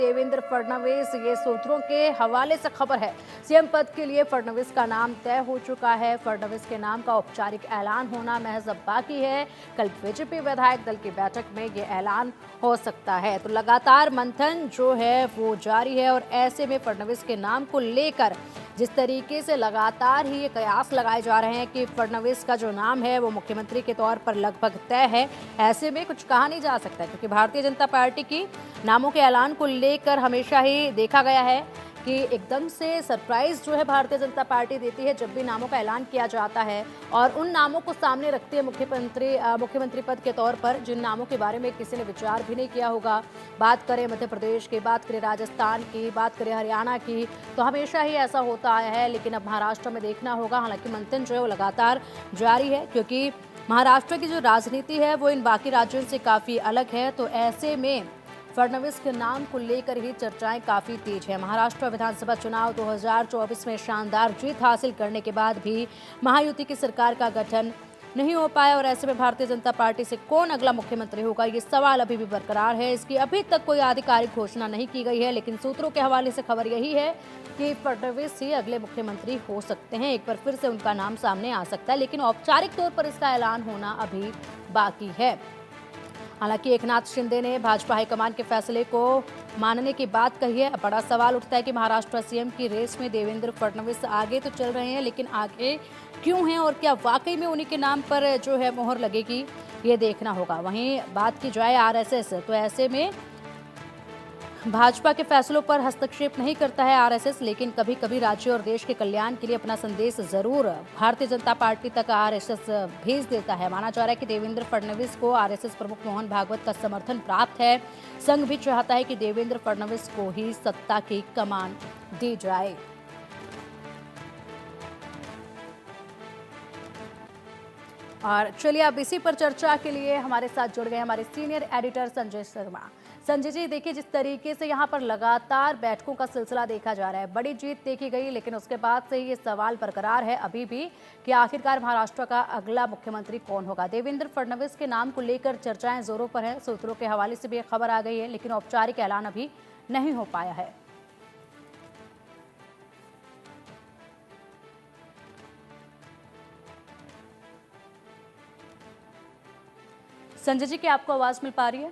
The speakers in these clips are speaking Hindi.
देवेंद्र फडणवीस, ये सूत्रों के हवाले से खबर है। सीएम पद के लिए फडणवीस का नाम तय हो चुका है। फडणवीस के नाम का औपचारिक ऐलान होना महज अब बाकी है। कल बीजेपी विधायक दल की बैठक में ये ऐलान हो सकता है। तो लगातार मंथन जो है वो जारी है और ऐसे में फडणवीस के नाम को लेकर जिस तरीके से लगातार ही ये कयास लगाए जा रहे हैं कि फडणवीस का जो नाम है वो मुख्यमंत्री के तौर पर लगभग तय है, ऐसे में कुछ कहा नहीं जा सकता, क्योंकि भारतीय जनता पार्टी की नामों के ऐलान को लेकर हमेशा ही देखा गया है कि एकदम से सरप्राइज जो है भारतीय जनता पार्टी देती है जब भी नामों का ऐलान किया जाता है और उन नामों को सामने रखती है मुख्यमंत्री पद के तौर पर, जिन नामों के बारे में किसी ने विचार भी नहीं किया होगा। बात करें मध्य प्रदेश की, बात करें राजस्थान की, बात करें हरियाणा की, तो हमेशा ही ऐसा होता आया है। लेकिन अब महाराष्ट्र में देखना होगा। हालांकि मंथन जो है वो लगातार जारी है, क्योंकि महाराष्ट्र की जो राजनीति है वो इन बाकी राज्यों से काफ़ी अलग है। तो ऐसे में फडणवीस के नाम को लेकर ही चर्चाएं काफी तेज है। महाराष्ट्र विधानसभा चुनाव 2024 में शानदार जीत हासिल करने के बाद भी महायुति की सरकार का गठन नहीं हो पाया और ऐसे में भारतीय जनता पार्टी से कौन अगला मुख्यमंत्री होगा, ये सवाल अभी भी बरकरार है। इसकी अभी तक कोई आधिकारिक घोषणा नहीं की गई है, लेकिन सूत्रों के हवाले से खबर यही है कि फडणवीस ही अगले मुख्यमंत्री हो सकते हैं। एक बार फिर से उनका नाम सामने आ सकता है, लेकिन औपचारिक तौर पर इसका ऐलान होना अभी बाकी है। हालांकि एकनाथ शिंदे ने भाजपा हाईकमान के फैसले को मानने की बात कही है। बड़ा सवाल उठता है कि महाराष्ट्र सीएम की रेस में देवेंद्र फडणवीस आगे तो चल रहे हैं, लेकिन आगे क्यों हैं और क्या वाकई में उन्हीं के नाम पर जो है मोहर लगेगी, ये देखना होगा। वहीं बात की जाए आरएसएस, तो ऐसे में भाजपा के फैसलों पर हस्तक्षेप नहीं करता है आरएसएस, लेकिन कभी कभी राज्य और देश के कल्याण के लिए अपना संदेश जरूर भारतीय जनता पार्टी तक आरएसएस भेज देता है। माना जा रहा है कि देवेंद्र फडणवीस को आरएसएस प्रमुख मोहन भागवत का समर्थन प्राप्त है। संघ भी चाहता है कि देवेंद्र फडणवीस को ही सत्ता की कमान दी जाए। और चलिए अब इसी पर चर्चा के लिए हमारे साथ जुड़ गए हमारे सीनियर एडिटर संजय शर्मा। संजय जी, देखिए जिस तरीके से यहाँ पर लगातार बैठकों का सिलसिला देखा जा रहा है, बड़ी जीत देखी गई, लेकिन उसके बाद से ये सवाल बरकरार है अभी भी कि आखिरकार महाराष्ट्र का अगला मुख्यमंत्री कौन होगा। देवेंद्र फडणवीस के नाम को लेकर चर्चाएं जोरों पर है। सूत्रों के हवाले से भी एक खबर आ गई है, लेकिन औपचारिक ऐलान अभी नहीं हो पाया है। संजय जी, क्या आपको आवाज मिल पा रही है?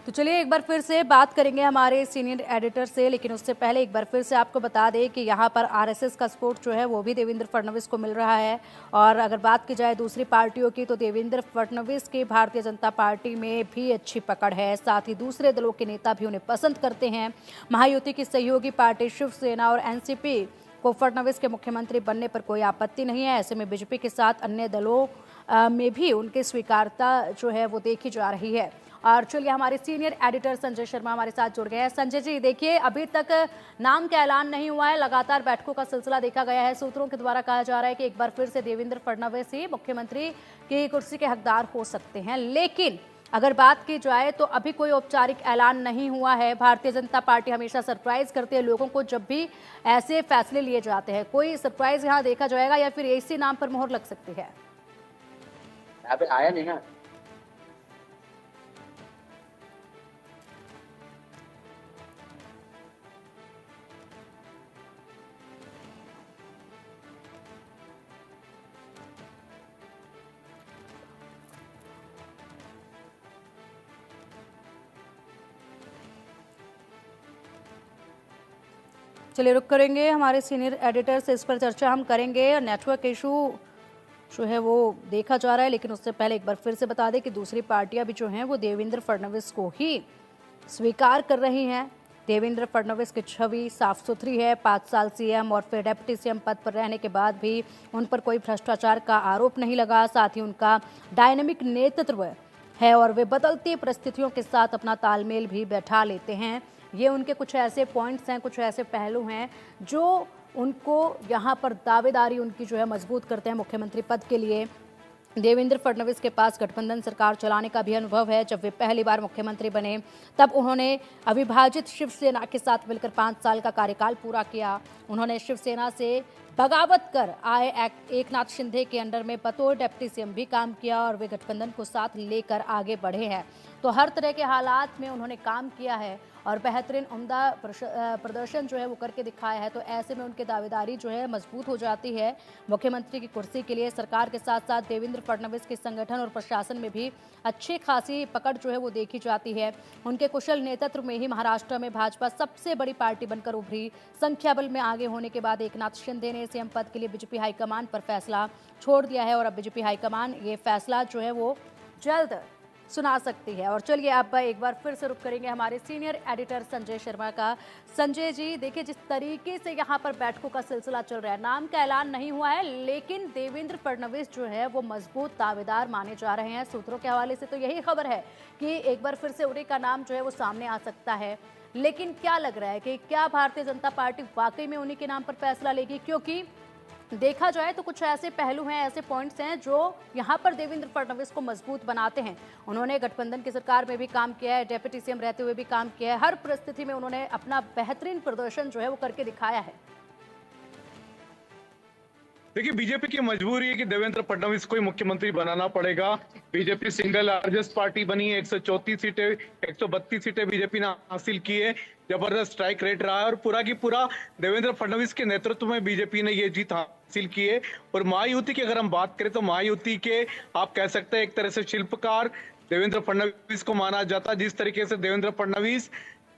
तो चलिए एक बार फिर से बात करेंगे हमारे सीनियर एडिटर से, लेकिन उससे पहले एक बार फिर से आपको बता दें कि यहाँ पर आरएसएस का सपोर्ट जो है वो भी देवेंद्र फडणवीस को मिल रहा है। और अगर बात की जाए दूसरी पार्टियों की, तो देवेंद्र फडणवीस की भारतीय जनता पार्टी में भी अच्छी पकड़ है। साथ ही दूसरे दलों के नेता भी उन्हें पसंद करते हैं। महायुति की सहयोगी पार्टी शिवसेना और एनसीपी को फडणवीस के मुख्यमंत्री बनने पर कोई आपत्ति नहीं है। ऐसे में बीजेपी के साथ अन्य दलों में भी उनकी स्वीकार्यता जो है वो देखी जा रही है। और चलिए हमारे सीनियर एडिटर संजय शर्मा हमारे साथ जुड़ गए हैं। संजय जी, देखिए अभी तक नाम का ऐलान नहीं हुआ है, लगातार बैठकों का सिलसिला देखा गया है। सूत्रों के द्वारा कहा जा रहा है कि एक बार फिर से देवेंद्र फडणवीस ही मुख्यमंत्री की कुर्सी के हकदार हो सकते हैं, लेकिन अगर बात की जाए तो अभी कोई औपचारिक ऐलान नहीं हुआ है। भारतीय जनता पार्टी हमेशा सरप्राइज करती है लोगों को जब भी ऐसे फैसले लिए जाते हैं। कोई सरप्राइज यहाँ देखा जाएगा या फिर इसी नाम पर मोहर लग सकती है? यहाँ पे आया नहीं ना। चलिए रुक करेंगे हमारे सीनियर एडिटर से, इस पर चर्चा हम करेंगे। नेटवर्क इशू जो है वो देखा जा रहा है, लेकिन उससे पहले एक बार फिर से बता दें कि दूसरी पार्टियां भी जो हैं वो देवेंद्र फडणवीस को ही स्वीकार कर रही हैं। देवेंद्र फडणवीस की छवि साफ सुथरी है। 5 साल सीएम और फिर डेप्यूटी सीएम पद पर रहने के बाद भी उन पर कोई भ्रष्टाचार का आरोप नहीं लगा। साथ ही उनका डायनेमिक नेतृत्व है और वे बदलती परिस्थितियों के साथ अपना तालमेल भी बैठा लेते हैं। ये उनके कुछ ऐसे पॉइंट्स हैं, कुछ ऐसे पहलू हैं जो उनको यहाँ पर दावेदारी उनकी जो है मजबूत करते हैं मुख्यमंत्री पद के लिए। देवेंद्र फडणवीस के पास गठबंधन सरकार चलाने का भी अनुभव है। जब वे पहली बार मुख्यमंत्री बने तब उन्होंने अविभाजित शिवसेना के साथ मिलकर 5 साल का कार्यकाल पूरा किया। उन्होंने शिवसेना से बगावत कर आए एकनाथ शिंदे के अंडर में बतौर डिप्टी सीएम भी काम किया और वे गठबंधन को साथ लेकर आगे बढ़े हैं। तो हर तरह के हालात में उन्होंने काम किया है और बेहतरीन उम्दा प्रदर्शन जो है वो करके दिखाया है। तो ऐसे में उनकी दावेदारी जो है मजबूत हो जाती है। मुख्यमंत्री की कुर्सी के लिए सरकार के साथ साथ देवेंद्र फडणवीस के संगठन और प्रशासन में भी अच्छी खासी पकड़ जो है वो देखी जाती है। उनके कुशल नेतृत्व में ही महाराष्ट्र में भाजपा सबसे बड़ी पार्टी बनकर उभरी। संख्या बल में आगे होने के बाद एकनाथ शिंदे ने सीएम पद के लिए बीजेपी हाईकमान पर फैसला छोड़ दिया है और अब बीजेपी हाईकमान ये फैसला जो है वो जल्द सुना सकती है। और चलिए अब एक बार फिर से रुक करेंगे हमारे सीनियर एडिटर संजय शर्मा का। संजय जी, देखिए जिस तरीके से यहाँ पर बैठकों का सिलसिला चल रहा है, नाम का ऐलान नहीं हुआ है लेकिन देवेंद्र फडणवीस जो है वो मजबूत दावेदार माने जा रहे हैं। सूत्रों के हवाले से तो यही खबर है कि एक बार फिर से उन्हीं का नाम जो है वो सामने आ सकता है। लेकिन क्या लग रहा है कि क्या भारतीय जनता पार्टी वाकई में उन्हीं के नाम पर फैसला लेगी? क्योंकि देखा जाए तो कुछ ऐसे पहलू हैं, ऐसे पॉइंट्स हैं जो यहाँ पर देवेंद्र फडणवीस को मजबूत बनाते हैं। उन्होंने गठबंधन की सरकार में भी काम किया है, डिप्टी सीएम रहते हुए भी काम किया है। हर परिस्थिति में उन्होंने अपना बेहतरीन प्रदर्शन जो है वो करके दिखाया है। देखिए, बीजेपी की मजबूरी है कि देवेंद्र फडणवीस को ही मुख्यमंत्री बनाना पड़ेगा। बीजेपी सिंगल लार्जेस्ट पार्टी बनी है, 134 सीटें 132 सीटें बीजेपी ने हासिल की है। जबरदस्त स्ट्राइक रेट रहा है और पूरा की पूरा देवेंद्र फडणवीस के नेतृत्व में बीजेपी ने ये जीत हासिल की है। और महायुति की अगर हम बात करें तो महायुति के आप कह सकते हैं एक तरह से शिल्पकार देवेंद्र फडणवीस को माना जाता है। जिस तरीके से देवेंद्र फडणवीस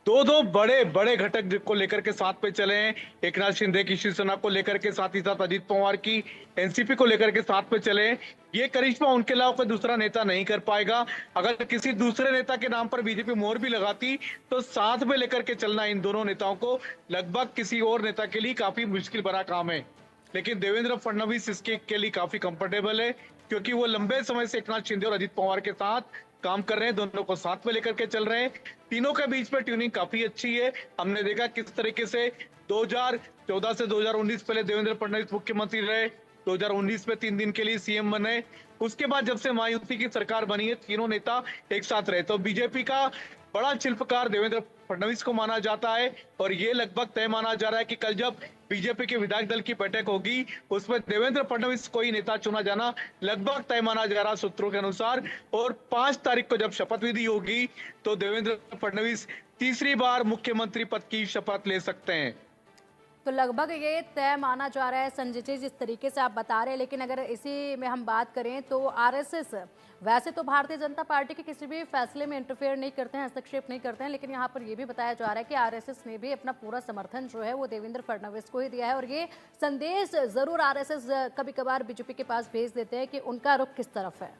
दो बड़े बड़े घटक को लेकर के साथ पे चले हैं, एकनाथ शिंदे की शिवसेना को लेकर के, साथ ही साथ अजीत पवार की एनसीपी को लेकर के साथ पे चले हैं। ये करिश्मा उनके अलावा कोई दूसरा नेता नहीं कर पाएगा। अगर किसी दूसरे नेता के नाम पर बीजेपी मोहर भी लगाती तो साथ में लेकर के चलना इन दोनों नेताओं को लगभग किसी और नेता के लिए काफी मुश्किल भरा काम है। लेकिन देवेंद्र फडणवीस इसके के लिए काफी कंफर्टेबल है क्योंकि वो लंबे समय से एकनाथ शिंदे और अजीत पवार के साथ काम कर रहे हैं, दोनों को साथ में लेकर के चल रहे हैं। तीनों के बीच में ट्यूनिंग काफी अच्छी है। हमने देखा किस तरीके से 2014 से 2019 पहले देवेंद्र फडणवीस मुख्यमंत्री रहे, 2019 में 3 दिन के लिए सीएम बने। उसके बाद जब से महायुति की सरकार बनी है, तीनों नेता एक साथ रहे। तो बीजेपी का बड़ा शिल्पकार देवेंद्र फडणवीस को माना जाता है और ये लगभग तय माना जा रहा है कि कल जब बीजेपी के विधायक दल की बैठक होगी उसमें देवेंद्र फडणवीस को ही नेता चुना जाना लगभग तय माना जा रहा सूत्रों के अनुसार। और 5 तारीख को जब शपथ विधि होगी तो देवेंद्र फडणवीस तीसरी बार मुख्यमंत्री पद की शपथ ले सकते हैं। तो लगभग ये तय माना जा रहा है संजय जी, जिस तरीके से आप बता रहे हैं। लेकिन अगर इसी में हम बात करें तो आरएसएस वैसे तो भारतीय जनता पार्टी के किसी भी फैसले में इंटरफेयर नहीं करते हैं, हस्तक्षेप नहीं करते हैं, लेकिन यहाँ पर ये भी बताया जा रहा है कि आरएसएस ने भी अपना पूरा समर्थन जो है वो देवेंद्र फडणवीस को ही दिया है। और ये संदेश जरूर आरएसएस कभी कभार बीजेपी के पास भेज देते हैं कि उनका रुख किस तरफ है।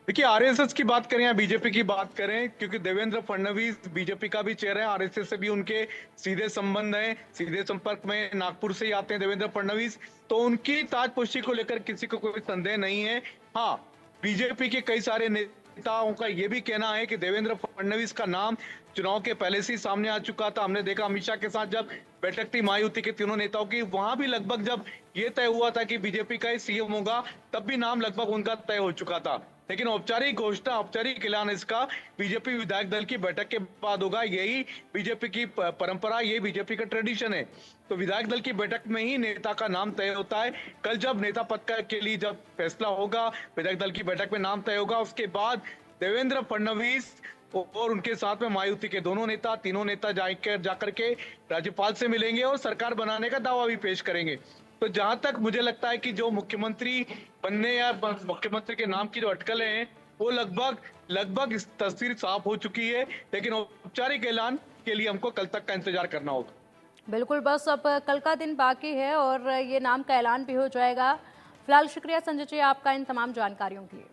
देखिए, आरएसएस की बात करें या बीजेपी की बात करें, क्योंकि देवेंद्र फडणवीस बीजेपी का भी चेहरा है, आरएसएस से भी उनके सीधे संबंध हैं, सीधे संपर्क में नागपुर से ही आते हैं देवेंद्र फडणवीस। तो उनकी ताजपोशी को लेकर किसी को कोई संदेह नहीं है। हाँ, बीजेपी के कई सारे नेताओं का यह भी कहना है कि देवेंद्र फडणवीस का नाम चुनाव के पहले से ही सामने आ चुका था। हमने देखा अमित शाह के साथ जब बैठक थी महायुति के तीनों नेताओं की, वहां भी लगभग जब ये तय हुआ था कि बीजेपी का ही सीएम होगा तब भी नाम लगभग उनका तय हो चुका था। लेकिन औपचारिक घोषणा, औपचारिक ऐलान इसका बीजेपी विधायक दल की बैठक के बाद होगा। यही बीजेपी की परंपरा, यही बीजेपी का ट्रेडिशन है। तो विधायक दल की बैठक में ही नेता का नाम तय होता है। कल जब नेता पद के लिए जब फैसला होगा, विधायक दल की बैठक में नाम तय होगा, उसके बाद देवेंद्र फडणवीस और उनके साथ में महायुति के दोनों नेता, तीनों नेता जाकर के राज्यपाल से मिलेंगे और सरकार बनाने का दावा भी पेश करेंगे। तो जहां तक मुझे लगता है कि जो मुख्यमंत्री बनने या मुख्यमंत्री के नाम की जो अटकलें हैं वो लगभग इस तस्वीर साफ हो चुकी है। लेकिन औपचारिक ऐलान के लिए हमको कल तक का इंतजार करना होगा। बिल्कुल, बस अब कल का दिन बाकी है और ये नाम का ऐलान भी हो जाएगा। फिलहाल शुक्रिया संजय जी आपका इन तमाम जानकारियों के लिए।